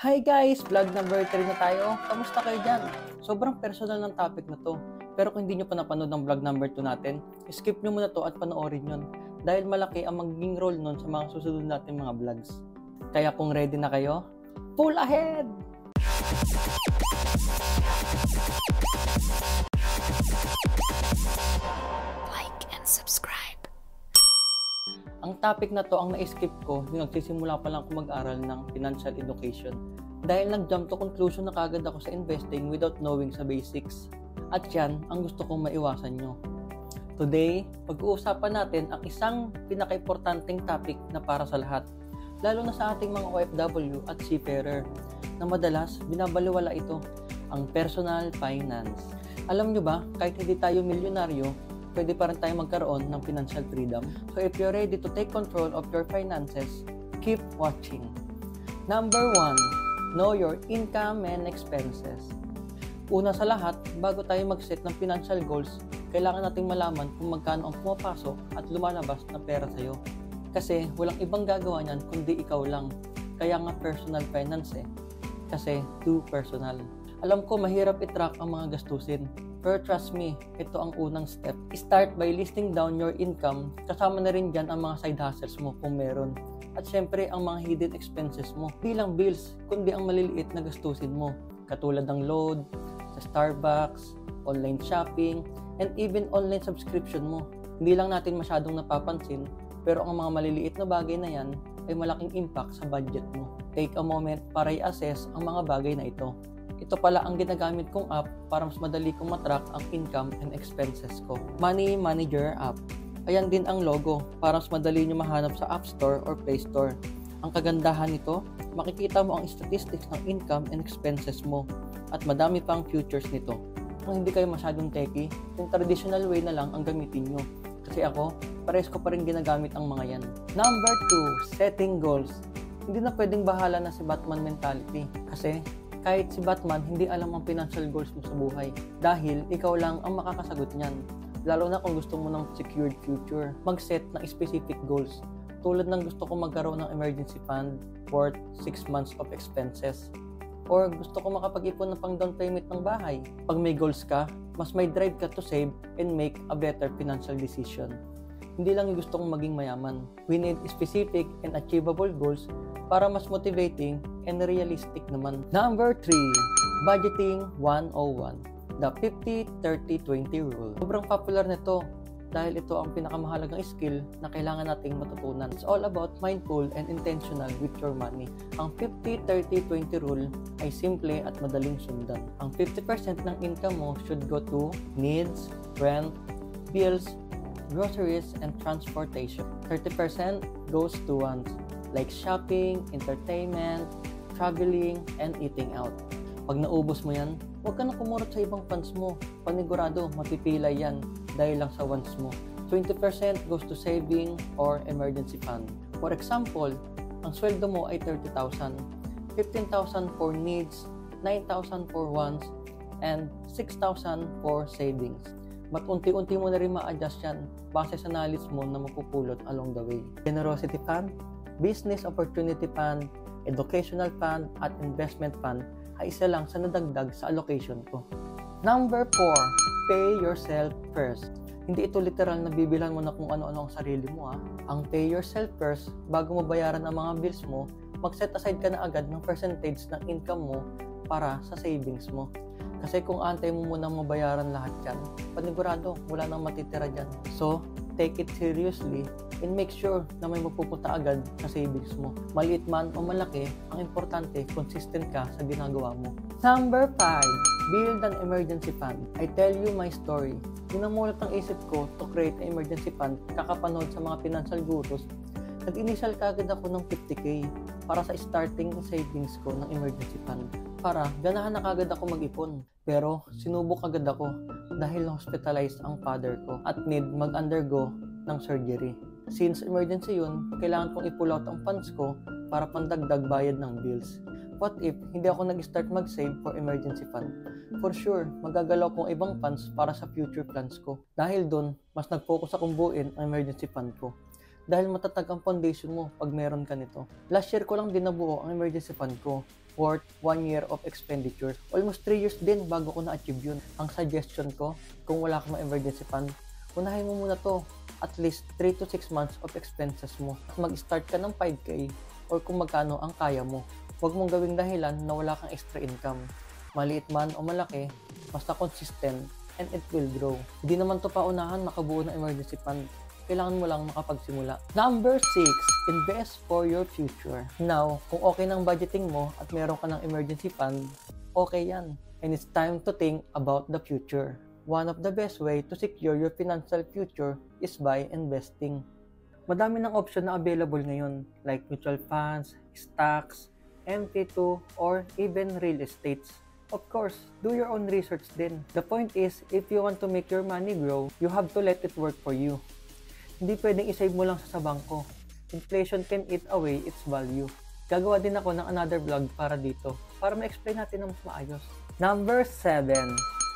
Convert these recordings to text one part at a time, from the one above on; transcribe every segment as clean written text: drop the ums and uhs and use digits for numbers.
Hi guys! Vlog number 3 na tayo. Kamusta kayo dyan? Sobrang personal ng topic na to. Pero kung hindi nyo pa napanood ng vlog number 2 natin, skip nyo muna to at panoorin yun. Dahil malaki ang magiging role nun sa mga susunod natin mga vlogs. Kaya kung ready na kayo, pull ahead! Like and subscribe. Ang topic na to ang na-skip ko nung nagsisimula pa lang ako mag-aral ng financial education. Dahil nag-jump to conclusion na kagad ako sa investing without knowing sa basics. At yan ang gusto kong maiwasan nyo. Today, pag-uusapan natin ang isang pinaka-importanting topic na para sa lahat. Lalo na sa ating mga OFW at seafarer na madalas binabaliwala ito, ang personal finance. Alam nyo ba, kahit hindi tayo milyonaryo, pwede pa rin tayo magkaroon ng financial freedom. So if you're ready to take control of your finances, keep watching. Number 1, know your income and expenses. Una sa lahat, bago tayo mag-set ng financial goals, kailangan nating malaman kung magkano ang pumapasok at lumalabas na pera sa'yo. Kasi walang ibang gagawa niyan kundi ikaw lang. Kaya nga personal finance Kasi too personal. Alam ko mahirap i-track ang mga gastusin. Pero trust me, ito ang unang step. Start by listing down your income. Kasama na rin dyan ang mga side hustles mo kung meron. At syempre ang mga hidden expenses mo. Hindi lang bills, kundi ang maliliit na gastusin mo. Katulad ng load, sa Starbucks, online shopping, and even online subscription mo. Hindi lang natin masyadong napapansin, pero ang mga maliliit na bagay na yan ay malaking impact sa budget mo. Take a moment para i-assess ang mga bagay na ito. Ito pala ang ginagamit kong app para mas madali kong matrack ang income and expenses ko. Money Manager app. Ayan din ang logo para mas madali nyo mahanap sa App Store or Play Store. Ang kagandahan nito, makikita mo ang statistics ng income and expenses mo at madami pang features nito. Kung hindi kayo masyadong techie, yung traditional way na lang ang gamitin nyo. Kasi ako, pares ko pa rin ginagamit ang mga yan. Number 2, setting goals. Hindi na pwedeng bahala na si Batman mentality kasi kahit si Batman, hindi alam ang financial goals mo sa buhay. Dahil ikaw lang ang makakasagot niyan. Lalo na kung gusto mo ng secured future. Mag-set ng specific goals. Tulad ng gusto ko magkaroon ng emergency fund worth 6 months of expenses. Or gusto ko makapag-ipon ng pang down payment ng bahay. Pag may goals ka, mas may drive ka to save and make a better financial decision. Hindi lang yung gusto kong maging mayaman. We need specific and achievable goals para mas motivating and realistic naman. Number 3, Budgeting 101. The 50-30-20 rule. Sobrang popular nito dahil ito ang pinakamahalagang skill na kailangan nating matutunan. It's all about mindful and intentional with your money. Ang 50-30-20 rule ay simple at madaling sundan. Ang 50% ng income mo should go to needs, rent, bills, groceries, and transportation. 30% goes to wants like shopping, entertainment, traveling, and eating out. Pag naubos mo yan, huwag ka na kumurot sa ibang funds mo. Panigurado, mapipilay yan dahil lang sa wants mo. 20% goes to saving or emergency fund. For example, ang sweldo mo ay 30,000. 15,000 for needs, 9,000 for wants, and 6,000 for savings. But unti-unti mo na rin ma-adjust yan base sa knowledge mo na mapupulot along the way. Generosity fund, business opportunity fund, educational fund, at investment fund ay isa lang sa nadagdag sa allocation ko. Number 4, pay yourself first. Hindi ito literal na bibilhan mo na kung ano-ano ang sarili mo. Ang pay yourself first, bago mo bayaran ang mga bills mo, mag-set aside ka na agad ng percentage ng income mo para sa savings mo. Kasi kung antay mo munang mabayaran lahat yan, panigurado, wala nang matitira dyan. So, take it seriously and make sure na may mapupunta agad sa savings mo. Maliit man o malaki, ang importante, consistent ka sa ginagawa mo. Number 5, build an emergency fund. I tell you my story. Pinamulat ang isip ko to create an emergency fund, kakapanood sa mga financial gurus. Nag-initial kagad ako ng 50k para sa starting savings ko ng emergency fund. Para ganahan na kagad ako mag-ipon. Pero sinubok agad ako dahil hospitalized ang father ko at need mag-undergo ng surgery. Since emergency yun, kailangan kong i-pull out ang funds ko para pandagdag bayad ng bills. What if hindi ako nag-start mag-save for emergency fund? For sure, magagalaw kong ibang funds para sa future plans ko. Dahil dun, mas nag-focus akong buuin ang emergency fund ko. dahil matatag ang foundation mo pag meron ka nito. Last year ko lang din nabuo ang emergency fund ko, worth 1 year of expenditure. Almost 3 years din bago ko na-achieve yun. Ang suggestion ko, kung wala kang emergency fund, unahin mo muna to, at least 3 to 6 months of expenses mo. Mag-start ka ng 5K or kung magkano ang kaya mo. Huwag mong gawing dahilan na wala kang extra income. Maliit man o malaki, basta consistent and it will grow. Hindi naman to paunahan makabuo ng emergency fund. Kailangan mo lang makapagsimula. Number 6, invest for your future. Now, kung okay ng budgeting mo at meron ka ng emergency fund, okay yan. And it's time to think about the future. One of the best way to secure your financial future is by investing. Madami ng option na available ngayon, like mutual funds, stocks, MT2, or even real estates. Of course, do your own research din. The point is, if you want to make your money grow, you have to let it work for you. Hindi pwedeng isave mo lang sa bangko. Inflation can eat away its value. Gagawa din ako ng another vlog para dito, para ma-explain natin ng mas maayos. Number 7,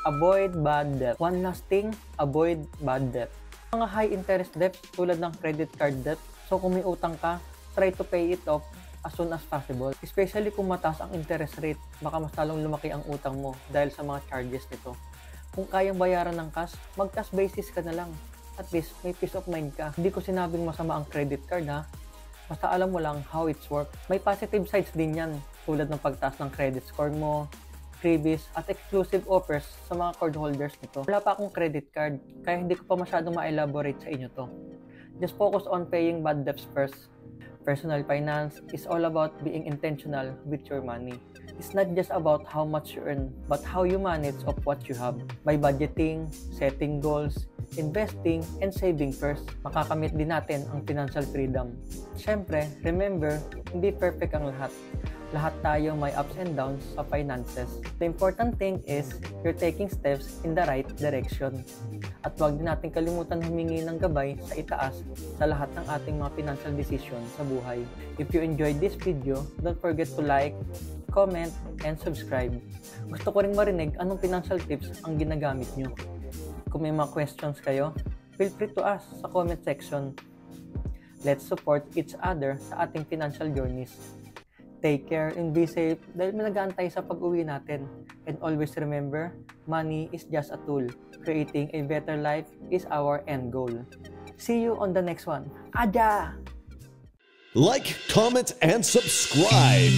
avoid bad debt. One last thing, avoid bad debt. Mga high interest debt tulad ng credit card debt, so kung may utang ka, try to pay it off as soon as possible. Especially kung mataas ang interest rate, baka mas talong lumaki ang utang mo dahil sa mga charges nito. Kung kayang bayaran ng cash, mag-cash basis ka na lang. At least may peace of mind ka. Hindi ko sinabing masama ang credit card ha. Basta alam mo lang how it's work. May positive sides din yan, tulad ng pagtaas ng credit score mo, freebies, at exclusive offers sa mga card holders nito. Wala pa akong credit card, kaya hindi ko pa masyadong ma-elaborate sa inyo to. Just focus on paying bad debts first. Personal finance is all about being intentional with your money. It's not just about how much you earn, but how you manage of what you have. By budgeting, setting goals, investing, and saving first, makakamit din natin ang financial freedom. Siyempre, remember, hindi perfect ang lahat. Lahat tayo may ups and downs sa finances. The important thing is, you're taking steps in the right direction. At huwag din natin kalimutan humingi ng gabay sa itaas sa lahat ng ating mga financial decision sa buhay. If you enjoyed this video, don't forget to like, comment, and subscribe. Gusto ko rin marinig anong financial tips ang ginagamit nyo. Kung may mga questions kayo, feel free to ask sa comment section. Let's support each other sa ating financial journeys. Take care and be safe dahil may nag-aantay sa pag-uwi natin. And always remember, money is just a tool. Creating a better life is our end goal. See you on the next one. Aja! Like, comment, and subscribe.